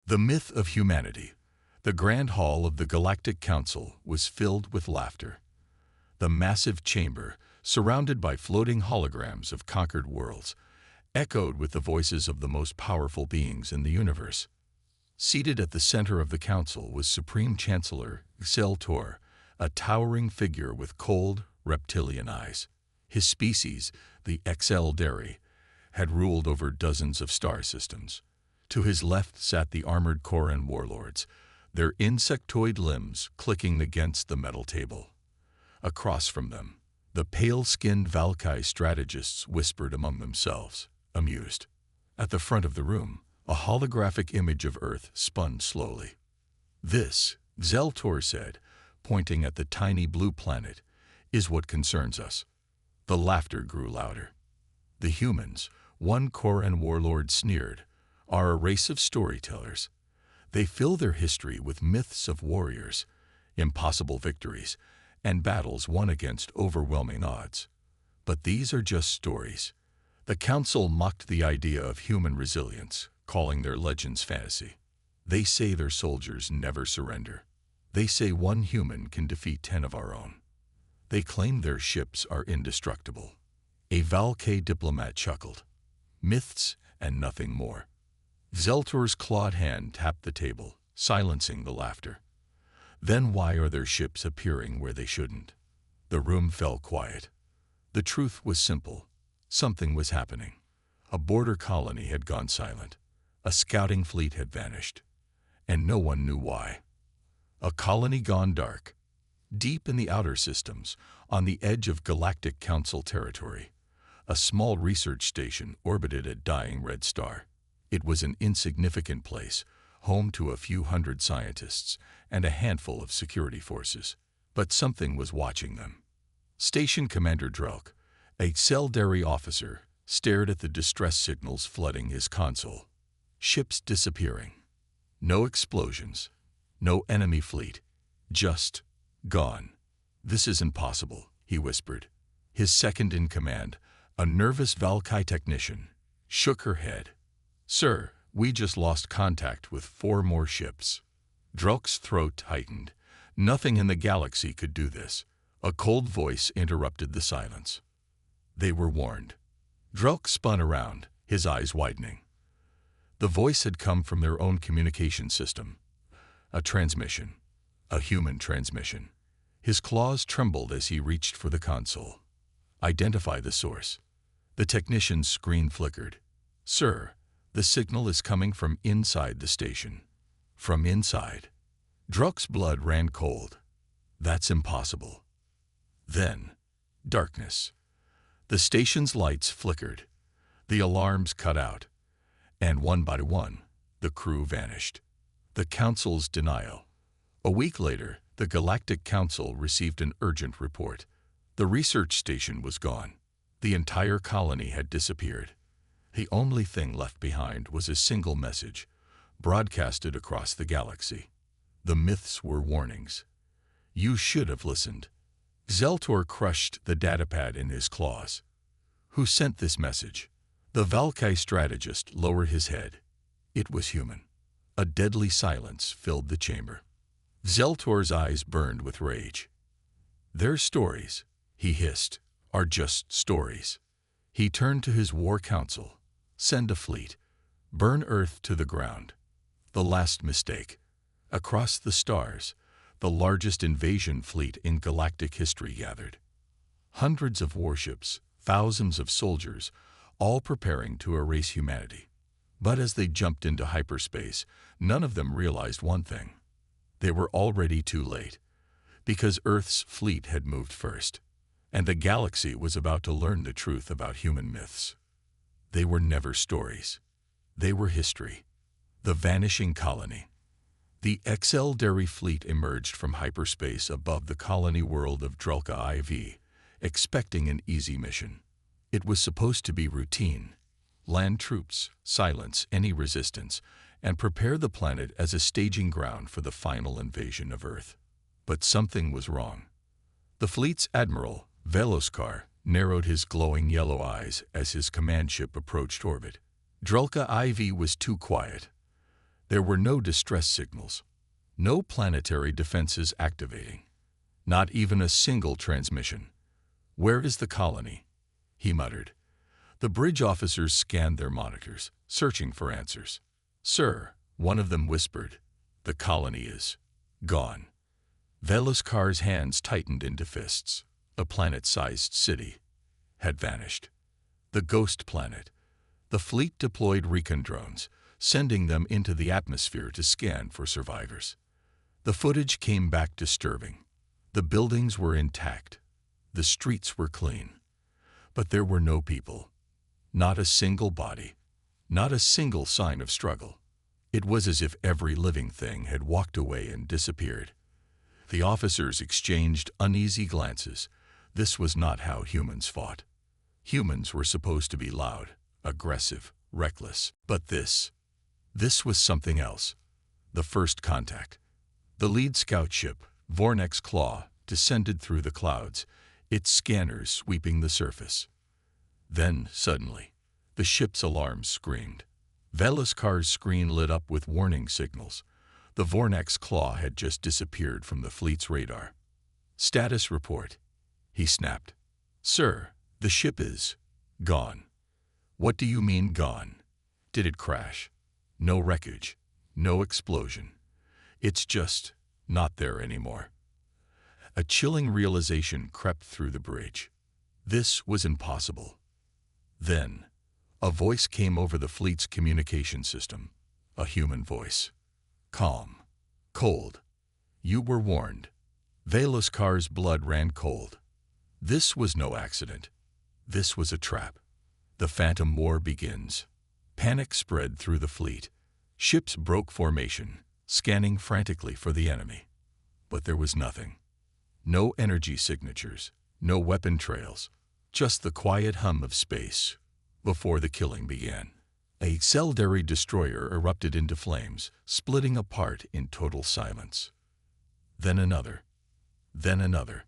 The myth of humanity. The Grand Hall of the Galactic Council was filled with laughter. The massive chamber, surrounded by floating holograms of conquered worlds, echoed with the voices of the most powerful beings in the universe. Seated at the center of the council was Supreme Chancellor Xeltor, a towering figure with cold, reptilian eyes. His species, the Exeldari, had ruled over dozens of star systems. To his left sat the armored Koran warlords, their insectoid limbs clicking against the metal table. Across from them, the pale-skinned Valkyrie strategists whispered among themselves, amused. At the front of the room, a holographic image of Earth spun slowly. "This," Xeltor said, pointing at the tiny blue planet, "is what concerns us." The laughter grew louder. "The humans," one Koran warlord sneered, "are a race of storytellers. They fill their history with myths of warriors, impossible victories, and battles won against overwhelming odds. But these are just stories." The council mocked the idea of human resilience, calling their legends fantasy. "They say their soldiers never surrender. They say one human can defeat 10 of our own. They claim their ships are indestructible." A Valkyrie diplomat chuckled. "Myths and nothing more." Xeltor's clawed hand tapped the table, silencing the laughter. "Then why are their ships appearing where they shouldn't?" The room fell quiet. The truth was simple. Something was happening. A border colony had gone silent. A scouting fleet had vanished. And no one knew why. A colony gone dark. Deep in the outer systems, on the edge of Galactic Council territory, a small research station orbited a dying red star. It was an insignificant place, home to a few hundred scientists and a handful of security forces. But something was watching them. Station Commander Drelk, a Xeldari officer, stared at the distress signals flooding his console. Ships disappearing. No explosions. No enemy fleet. Just gone. "This isn't possible," he whispered. His second-in-command, a nervous Valkyrie technician, shook her head. "Sir, we just lost contact with 4 more ships." Drelk's throat tightened. Nothing in the galaxy could do this. A cold voice interrupted the silence. They were warned. Drelk spun around, his eyes widening. The voice had come from their own communication system. A transmission. A human transmission. His claws trembled as he reached for the console. "Identify the source." The technician's screen flickered. "Sir, the signal is coming from inside the station." "From inside?" Drelk's blood ran cold. "That's impossible." Then, darkness. The station's lights flickered. The alarms cut out. And one by one, the crew vanished. The Council's denial. A week later, the Galactic Council received an urgent report. The research station was gone. The entire colony had disappeared. The only thing left behind was a single message, broadcasted across the galaxy. The myths were warnings. "You should have listened." Xeltor crushed the datapad in his claws. "Who sent this message?" The Valkyrie strategist lowered his head. It was human. A deadly silence filled the chamber. Xeltor's eyes burned with rage. "Their stories," he hissed, "are just stories." He turned to his war council. "Send a fleet. Burn Earth to the ground." The last mistake. Across the stars, the largest invasion fleet in galactic history gathered. Hundreds of warships, thousands of soldiers, all preparing to erase humanity. But as they jumped into hyperspace, none of them realized one thing. They were already too late, because Earth's fleet had moved first, and the galaxy was about to learn the truth about human myths. They were never stories. They were history. The vanishing colony. The Exeldari fleet emerged from hyperspace above the colony world of Drelka IV, expecting an easy mission. It was supposed to be routine. Land troops, silence any resistance, and prepare the planet as a staging ground for the final invasion of Earth. But something was wrong. The fleet's admiral, Veloskar, narrowed his glowing yellow eyes as his command ship approached orbit. Drelka IV was too quiet. There were no distress signals, no planetary defenses activating, not even a single transmission. "Where is the colony?" he muttered. The bridge officers scanned their monitors, searching for answers. "Sir," one of them whispered, "the colony is gone." Velascar's hands tightened into fists. A planet-sized city had vanished. The ghost planet. The fleet deployed recon drones, sending them into the atmosphere to scan for survivors. The footage came back disturbing. The buildings were intact. The streets were clean. But there were no people. Not a single body. Not a single sign of struggle. It was as if every living thing had walked away and disappeared. The officers exchanged uneasy glances. This was not how humans fought. Humans were supposed to be loud, aggressive, reckless. But this was something else. The first contact. The lead scout ship, Vornek's Claw, descended through the clouds, its scanners sweeping the surface. Then, suddenly, the ship's alarms screamed. Velascar's screen lit up with warning signals. The Vornek's Claw had just disappeared from the fleet's radar. "Status report," he snapped. "Sir, the ship is gone." "What do you mean gone? Did it crash? No wreckage, no explosion. It's just not there anymore." A chilling realization crept through the bridge. This was impossible. Then, a voice came over the fleet's communication system. A human voice. Calm. Cold. "You were warned." Velascar's blood ran cold. This was no accident. This was a trap. The Phantom War begins. Panic spread through the fleet. Ships broke formation, scanning frantically for the enemy. But there was nothing. No energy signatures, no weapon trails, just the quiet hum of space before the killing began. A Celdari destroyer erupted into flames, splitting apart in total silence. Then another. Then another.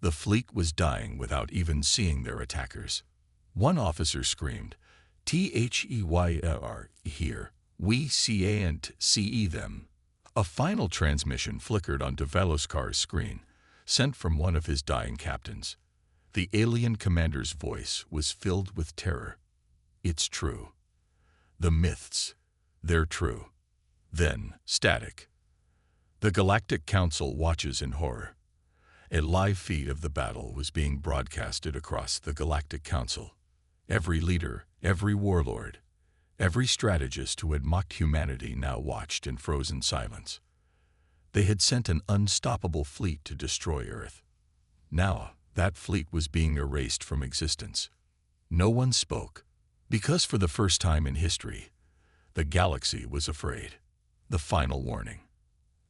The fleet was dying without even seeing their attackers. One officer screamed, "THEYR here. We see them." A final transmission flickered onto Velascar's screen, sent from one of his dying captains. The alien commander's voice was filled with terror. "It's true. The myths, they're true." Then, static. The Galactic Council watches in horror. A live feed of the battle was being broadcasted across the Galactic Council. Every leader, every warlord, every strategist who had mocked humanity now watched in frozen silence. They had sent an unstoppable fleet to destroy Earth. Now, that fleet was being erased from existence. No one spoke, because for the first time in history, the galaxy was afraid. The final warning.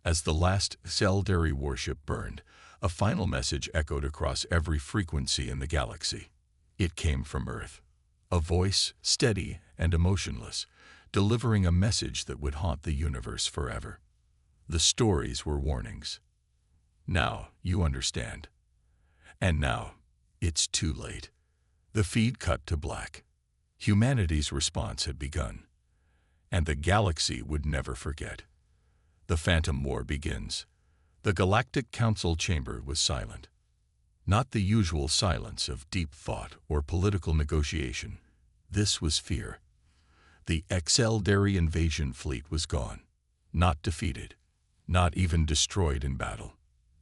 As the last Celdari warship burned, a final message echoed across every frequency in the galaxy. It came from Earth. A voice, steady and emotionless, delivering a message that would haunt the universe forever. The stories were warnings. Now you understand. And now, it's too late. The feed cut to black. Humanity's response had begun. And the galaxy would never forget. The Phantom War begins. The Galactic Council chamber was silent. Not the usual silence of deep thought or political negotiation. This was fear. The Celdari invasion fleet was gone. Not defeated. Not even destroyed in battle.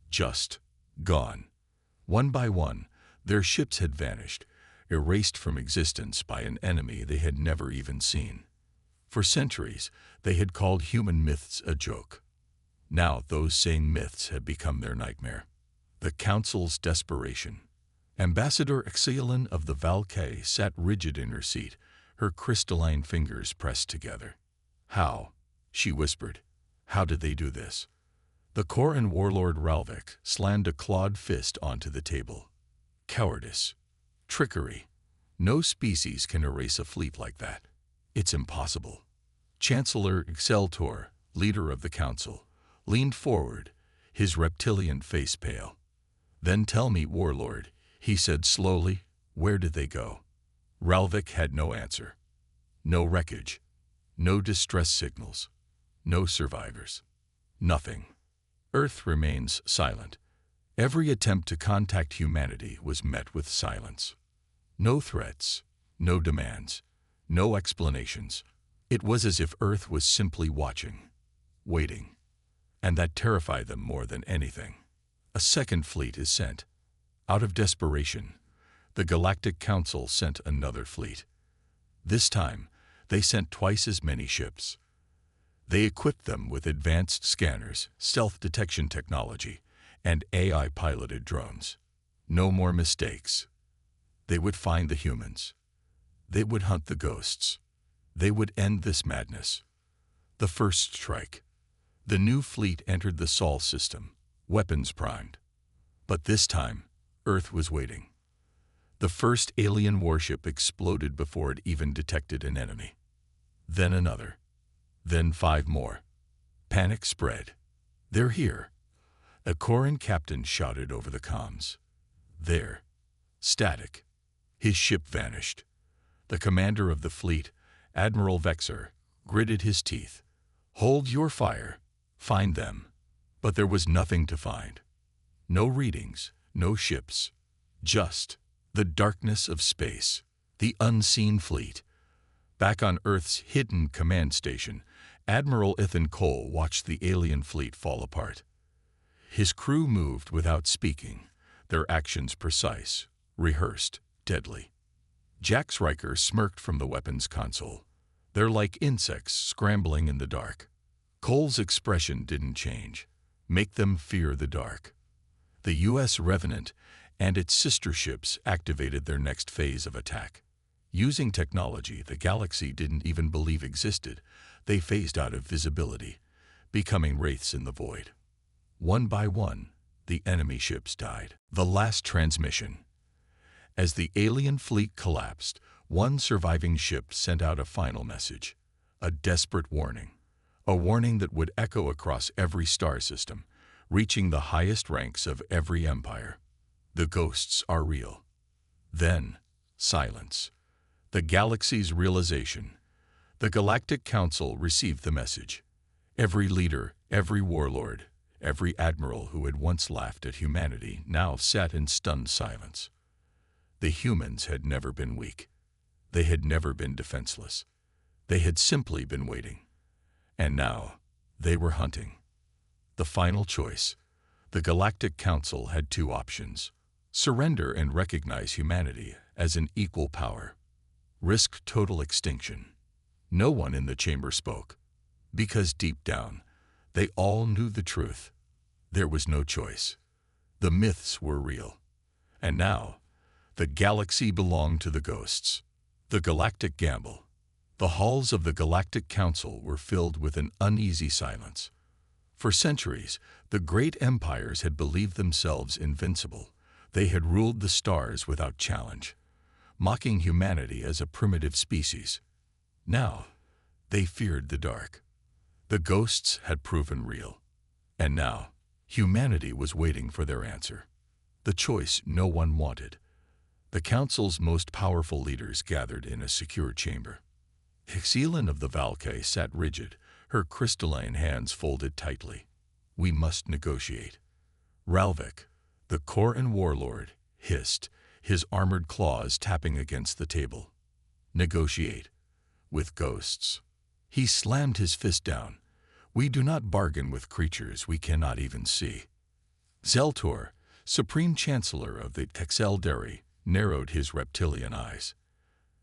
Just gone. One by one, their ships had vanished, erased from existence by an enemy they had never even seen. For centuries, they had called human myths a joke. Now those same myths had become their nightmare. The Council's desperation. Ambassador Exelan of the Valkyrie sat rigid in her seat, her crystalline fingers pressed together. "How?" she whispered. "How did they do this?" The Koran warlord Ralvik slammed a clawed fist onto the table. "Cowardice. Trickery. No species can erase a fleet like that. It's impossible." Chancellor Exceltor, leader of the council, leaned forward, his reptilian face pale. "Then tell me, warlord," he said slowly, "where did they go?" Ralvik had no answer. No wreckage. No distress signals. No survivors. Nothing. Earth remains silent. Every attempt to contact humanity was met with silence. No threats, no demands, no explanations. It was as if Earth was simply watching, waiting. And that terrified them more than anything. A second fleet is sent. Out of desperation, the Galactic Council sent another fleet. This time, they sent twice as many ships. They equipped them with advanced scanners, stealth detection technology, and AI-piloted drones. No more mistakes. They would find the humans. They would hunt the ghosts. They would end this madness. The first strike. The new fleet entered the Sol system, weapons primed. But this time, Earth was waiting. The first alien warship exploded before it even detected an enemy. Then another. Then 5 more. Panic spread. They're here. A Koran captain shouted over the comms. There. Static. His ship vanished. The commander of the fleet, Admiral Vexer, gritted his teeth. Hold your fire. Find them. But there was nothing to find. No readings, no ships. Just the darkness of space, the unseen fleet. Back on Earth's hidden command station, Admiral Ethan Cole watched the alien fleet fall apart. His crew moved without speaking, their actions precise, rehearsed, deadly. Jack Riker smirked from the weapons console. They're like insects scrambling in the dark. Cole's expression didn't change. Make them fear the dark. The U.S. Revenant and its sister ships activated their next phase of attack. Using technology the galaxy didn't even believe existed, they phased out of visibility, becoming wraiths in the void. One by one, the enemy ships died. The last transmission. As the alien fleet collapsed, one surviving ship sent out a final message, a desperate warning. A warning that would echo across every star system, reaching the highest ranks of every empire. The ghosts are real. Then, silence. The galaxy's realization. The Galactic Council received the message. Every leader, every warlord, every admiral who had once laughed at humanity now sat in stunned silence. The humans had never been weak. They had never been defenseless. They had simply been waiting. And now, they were hunting. The final choice. The Galactic Council had 2 options. Surrender and recognize humanity as an equal power. Risk total extinction. No one in the chamber spoke. Because deep down, they all knew the truth. There was no choice. The myths were real. And now, the galaxy belonged to the ghosts. The galactic gamble. The halls of the Galactic Council were filled with an uneasy silence. For centuries, the great empires had believed themselves invincible. They had ruled the stars without challenge, mocking humanity as a primitive species. Now, they feared the dark. The ghosts had proven real. And now, humanity was waiting for their answer. The choice no one wanted. The Council's most powerful leaders gathered in a secure chamber. Xelan of the Valkyrie sat rigid, her crystalline hands folded tightly. We must negotiate. Ralvik, the Koran warlord, hissed, his armored claws tapping against the table. Negotiate. With ghosts. He slammed his fist down. We do not bargain with creatures we cannot even see. Zeltor, Supreme Chancellor of the Texeldari, narrowed his reptilian eyes.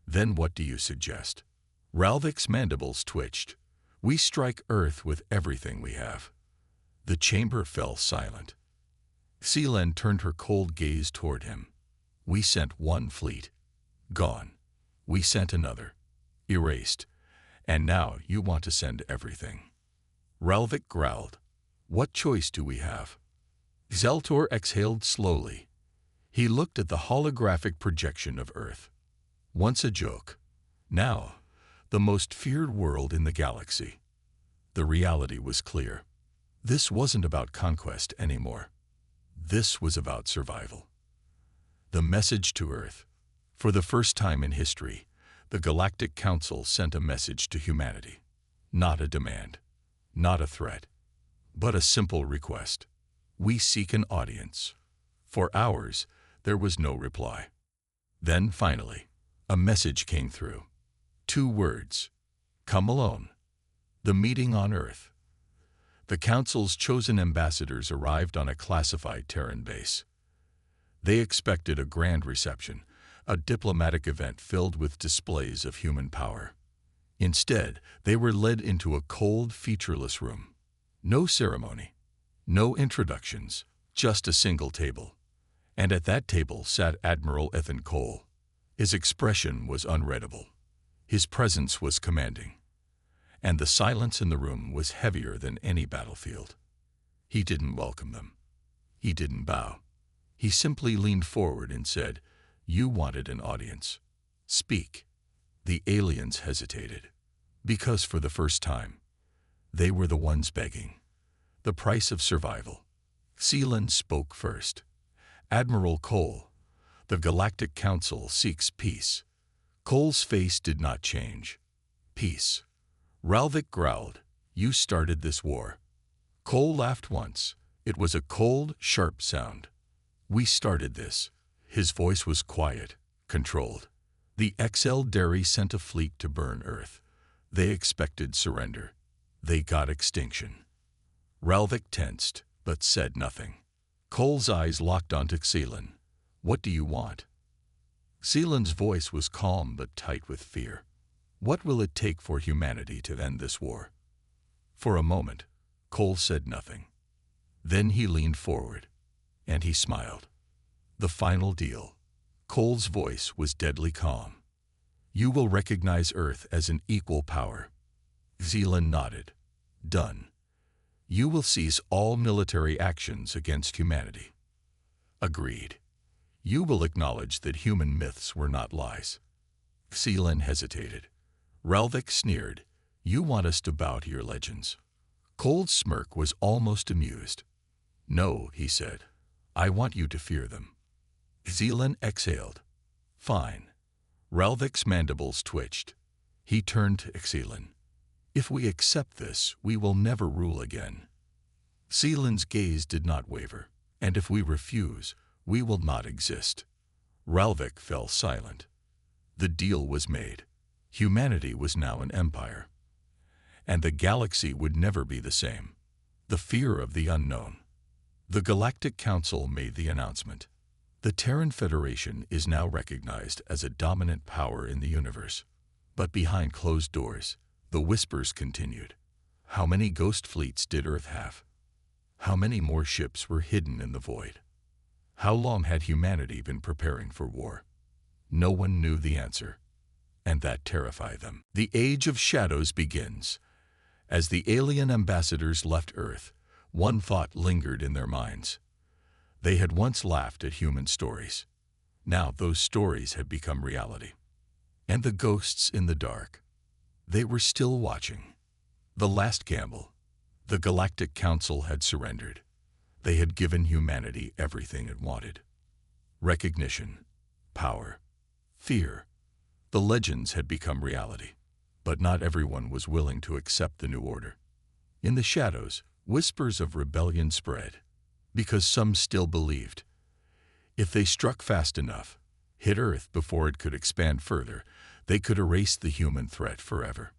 Then what do you suggest? Ralvik's mandibles twitched. We strike Earth with everything we have. The chamber fell silent. Xelan turned her cold gaze toward him. We sent 1 fleet. Gone. We sent another. Erased. And now you want to send everything. Ralvik growled. What choice do we have? Zeltor exhaled slowly. He looked at the holographic projection of Earth. Once a joke. Now, the most feared world in the galaxy. The reality was clear. This wasn't about conquest anymore. This was about survival. The message to Earth. For the first time in history, the Galactic Council sent a message to humanity. Not a demand. not a threat, but a simple request. We seek an audience. For hours, there was no reply. Then, finally, a message came through. 2 words. Come alone. The meeting on Earth. The Council's chosen ambassadors arrived on a classified Terran base. They expected a grand reception, a diplomatic event filled with displays of human power. Instead, they were led into a cold, featureless room. No ceremony, no introductions, just a single table. And at that table sat Admiral Ethan Cole. His expression was unreadable. His presence was commanding. And the silence in the room was heavier than any battlefield. He didn't welcome them. He didn't bow. He simply leaned forward and said, "You wanted an audience. Speak." The aliens hesitated, because for the first time, they were the ones begging. The price of survival. Seelan spoke first. "Admiral Cole, the Galactic Council seeks peace." Cole's face did not change. "Peace." Ralvik growled, "You started this war." Cole laughed once. It was a cold, sharp sound. "We started this." His voice was quiet, controlled. "The XL Derry sent a fleet to burn Earth. They expected surrender. They got extinction." Ralvik tensed, but said nothing. Cole's eyes locked onto Seelan. "What do you want?" Seelan's voice was calm but tight with fear. "What will it take for humanity to end this war?" For a moment, Cole said nothing. Then he leaned forward, and he smiled. "The final deal." Cole's voice was deadly calm. "You will recognize Earth as an equal power." Seelan nodded. "Done. You will cease all military actions against humanity." "Agreed." "You will acknowledge that human myths were not lies." Seelan hesitated. Ralvik sneered. "You want us to bow to your legends." Cole's smirk was almost amused. "No," he said. "I want you to fear them." Seelan exhaled. "Fine." Ralvik's mandibles twitched. He turned to Seelan. "If we accept this, we will never rule again." Seelan's gaze did not waver. "And if we refuse, we will not exist." Ralvik fell silent. The deal was made. Humanity was now an empire. And the galaxy would never be the same. The fear of the unknown. The Galactic Council made the announcement. The Terran Federation is now recognized as a dominant power in the universe. But behind closed doors, the whispers continued. How many ghost fleets did Earth have? How many more ships were hidden in the void? How long had humanity been preparing for war? No one knew the answer, and that terrified them. The Age of Shadows begins. As the alien ambassadors left Earth, one thought lingered in their minds. They had once laughed at human stories. Now those stories had become reality. And the ghosts in the dark, they were still watching. The last gamble. The Galactic Council had surrendered. They had given humanity everything it wanted. Recognition, power, fear. The legends had become reality, but not everyone was willing to accept the new order. In the shadows, whispers of rebellion spread, because some still believed. If they struck fast enough, hit Earth before it could expand further, they could erase the human threat forever.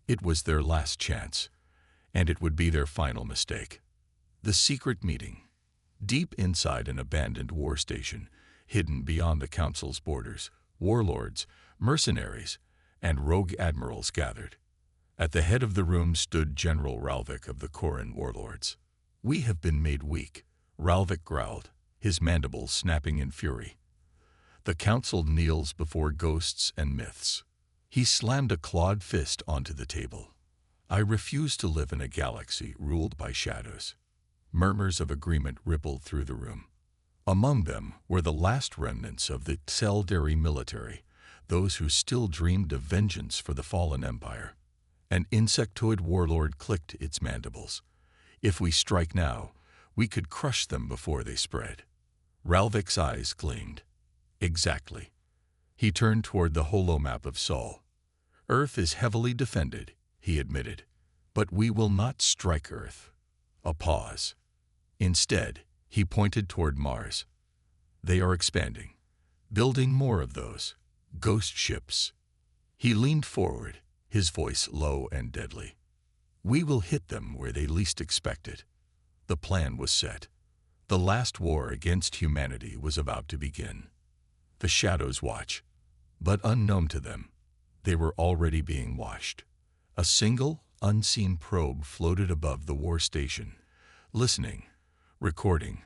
It was their last chance, and it would be their final mistake. The secret meeting. Deep inside an abandoned war station, hidden beyond the Council's borders, warlords, mercenaries, and rogue admirals gathered. At the head of the room stood General Ralvik of the Koran warlords. "We have been made weak," Ralvik growled, his mandibles snapping in fury. The Council kneels before ghosts and myths. He slammed a clawed fist onto the table. "I refuse to live in a galaxy ruled by shadows." Murmurs of agreement rippled through the room. Among them were the last remnants of the Tseldari military, those who still dreamed of vengeance for the fallen empire. An insectoid warlord clicked its mandibles. "If we strike now, we could crush them before they spread." Ralvik's eyes gleamed. "Exactly." He turned toward the holomap of Sol. "Earth is heavily defended," he admitted, But we will not strike Earth. A pause. Instead, he pointed toward Mars. They are expanding, building more of those ghost ships. He leaned forward, his voice low and deadly. We will hit them where they least expect it. The plan was set. The last war against humanity was about to begin. The shadows watch, but unknown to them, they were already being watched. A single, unseen probe floated above the war station, listening, recording,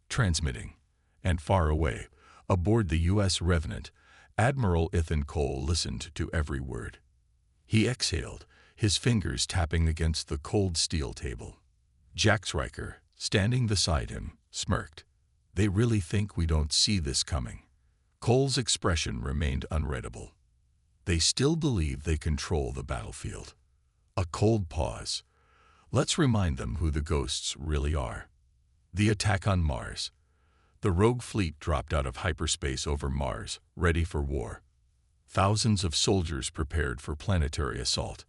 transmitting, and far away, aboard the U.S. Revenant, Admiral Ethan Cole listened to every word. He exhaled, his fingers tapping against the cold steel table. Jack Riker, standing beside him, smirked. They really think we don't see this coming. Cole's expression remained unreadable. They still believe they control the battlefield. A cold pause. Let's remind them who the ghosts really are. The attack on Mars. The rogue fleet dropped out of hyperspace over Mars, ready for war. Thousands of soldiers prepared for planetary assault.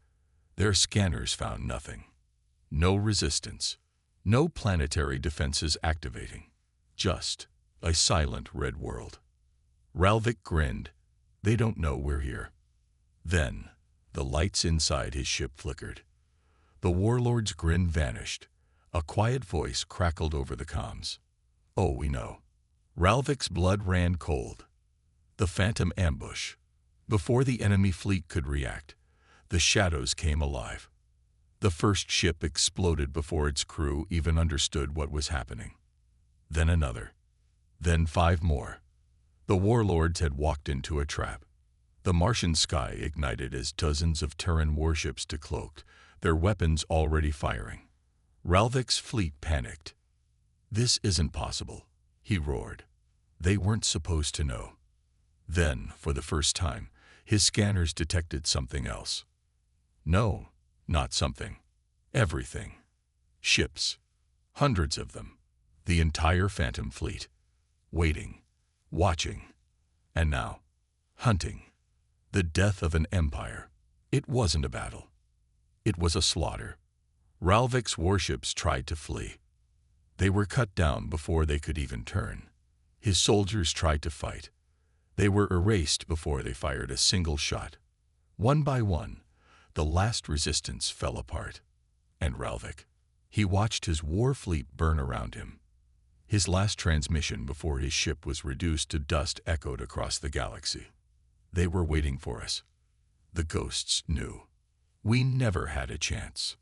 Their scanners found nothing. No resistance. No planetary defenses activating. Just a silent red world. Ralvik grinned. They don't know we're here. Then, the lights inside his ship flickered. The warlord's grin vanished. A quiet voice crackled over the comms. Oh, we know. Ralvik's blood ran cold. The phantom ambush. Before the enemy fleet could react, the shadows came alive. The first ship exploded before its crew even understood what was happening. Then another. Then 5 more. The warlords had walked into a trap. The Martian sky ignited as dozens of Terran warships decloaked, their weapons already firing. Ralvik's fleet panicked. This isn't possible, he roared. They weren't supposed to know. Then, for the first time, his scanners detected something else. No, not something. Everything. Ships. Hundreds of them. The entire Phantom Fleet. Waiting. Watching. And now, hunting. The death of an empire. It wasn't a battle. It was a slaughter. Ralvik's warships tried to flee. They were cut down before they could even turn. His soldiers tried to fight. They were erased before they fired a single shot. One by one, the last resistance fell apart. And Ralvik, he watched his war fleet burn around him. His last transmission before his ship was reduced to dust echoed across the galaxy. They were waiting for us. The ghosts knew. We never had a chance.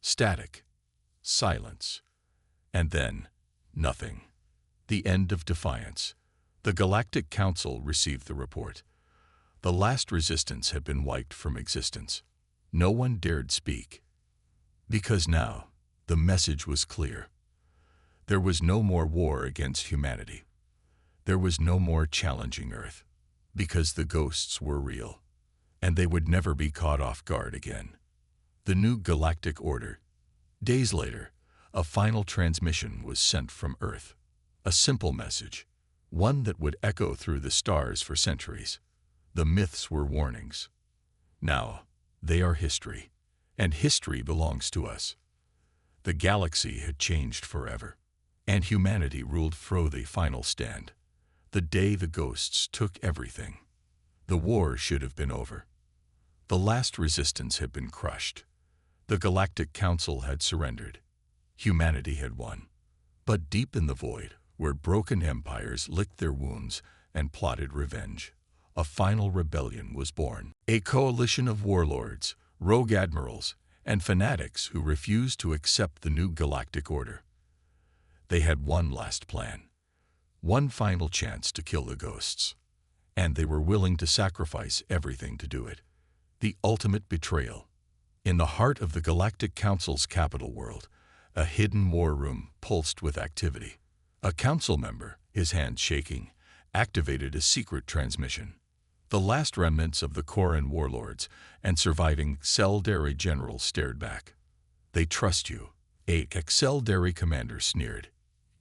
Static. Silence. And then, nothing. The end of defiance. The Galactic Council received the report. The last resistance had been wiped from existence. No one dared speak. Because now, the message was clear. There was no more war against humanity. There was no more challenging Earth. Because the ghosts were real. And they would never be caught off guard again. The new galactic order. Days later, a final transmission was sent from Earth. A simple message. One that would echo through the stars for centuries. The myths were warnings. Now, they are history. And history belongs to us. The galaxy had changed forever. And humanity ruled through the final stand. The day the ghosts took everything. The war should have been over. The last resistance had been crushed. The Galactic Council had surrendered. Humanity had won. But deep in the void, where broken empires licked their wounds and plotted revenge, a final rebellion was born. A coalition of warlords, rogue admirals, and fanatics who refused to accept the new galactic order. They had one last plan. One final chance to kill the ghosts. And they were willing to sacrifice everything to do it. The ultimate betrayal. In the heart of the Galactic Council's capital world, a hidden war room pulsed with activity. A council member, his hands shaking, activated a secret transmission. The last remnants of the Koran warlords and surviving Cell-Dairy generals stared back. They trust you. A Cell-Dairy commander sneered.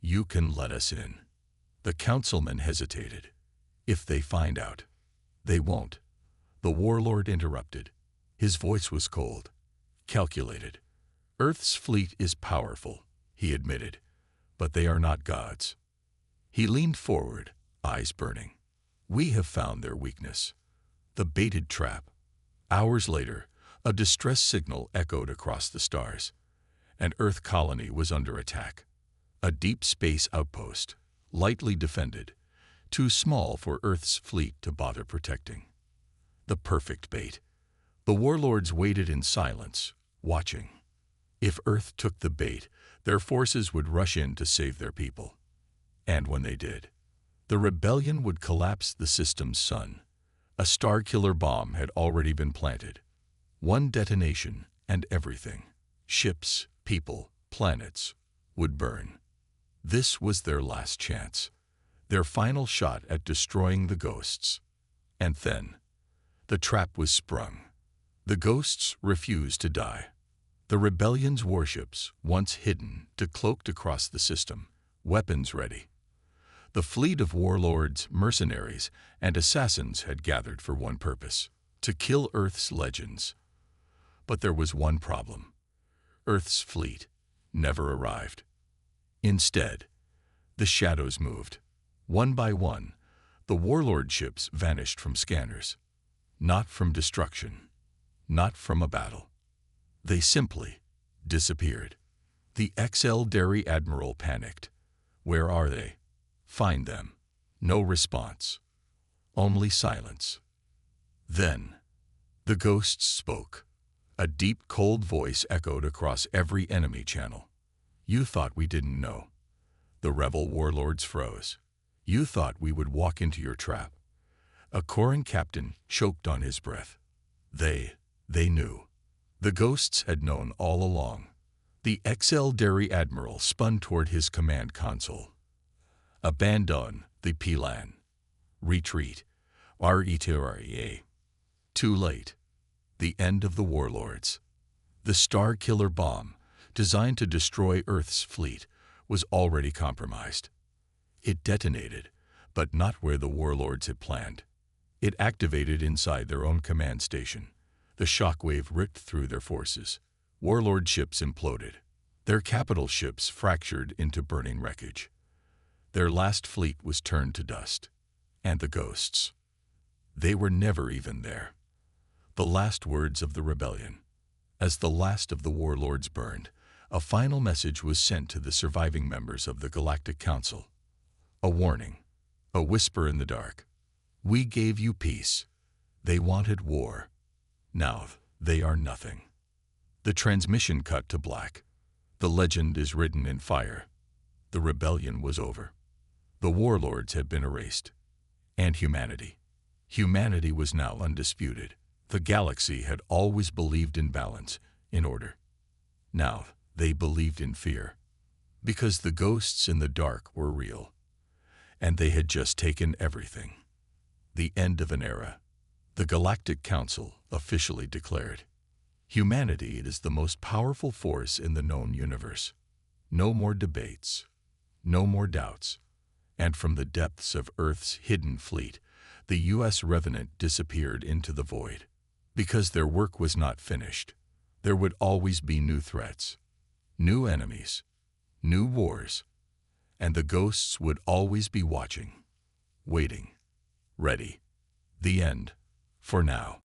You can let us in. The councilman hesitated. If they find out. They won't. The warlord interrupted. His voice was cold, calculated. Earth's fleet is powerful, he admitted, but they are not gods. He leaned forward, eyes burning. We have found their weakness. The baited trap. Hours later, a distress signal echoed across the stars. An Earth colony was under attack. A deep space outpost, lightly defended, too small for Earth's fleet to bother protecting. The perfect bait. The warlords waited in silence, watching. If Earth took the bait, their forces would rush in to save their people. And when they did, the rebellion would collapse the system's sun. A star-killer bomb had already been planted. One detonation and everything, ships, people, planets, would burn. This was their last chance, their final shot at destroying the ghosts. And then, the trap was sprung. The ghosts refused to die. The rebellion's warships, once hidden, decloaked across the system, weapons ready. The fleet of warlords, mercenaries, and assassins had gathered for one purpose: to kill Earth's legends. But there was one problem. Earth's fleet never arrived. Instead, the shadows moved. One by one, the warlord ships vanished from scanners. Not from destruction, not from a battle. They simply disappeared. The XL Dairy Admiral panicked. Where are they? Find them. No response. Only silence. Then, the ghosts spoke. A deep, cold voice echoed across every enemy channel. You thought we didn't know. The rebel warlords froze. You thought we would walk into your trap. A Koran captain choked on his breath. They knew. The ghosts had known all along. The XL Dairy Admiral spun toward his command console. Abandon the plan. Retreat. RETREA. Too late. The end of the warlords. The Star Killer bomb, designed to destroy Earth's fleet, was already compromised. It detonated, but not where the warlords had planned. It activated inside their own command station. The shockwave ripped through their forces. Warlord ships imploded. Their capital ships fractured into burning wreckage. Their last fleet was turned to dust. And the ghosts. They were never even there. The last words of the rebellion. As the last of the warlords burned, a final message was sent to the surviving members of the Galactic Council. A warning. A whisper in the dark. We gave you peace. They wanted war. Now they are nothing. The transmission cut to black. The legend is written in fire. The rebellion was over. The warlords had been erased. And humanity. Humanity was now undisputed. The galaxy had always believed in balance, in order. Now they believed in fear. Because the ghosts in the dark were real. And they had just taken everything. The end of an era. The Galactic Council officially declared. Humanity is the most powerful force in the known universe. No more debates. No more doubts. And from the depths of Earth's hidden fleet, the U.S. Revenant disappeared into the void. Because their work was not finished, there would always be new threats, new enemies, new wars, and the ghosts would always be watching, waiting, ready. The end, for now.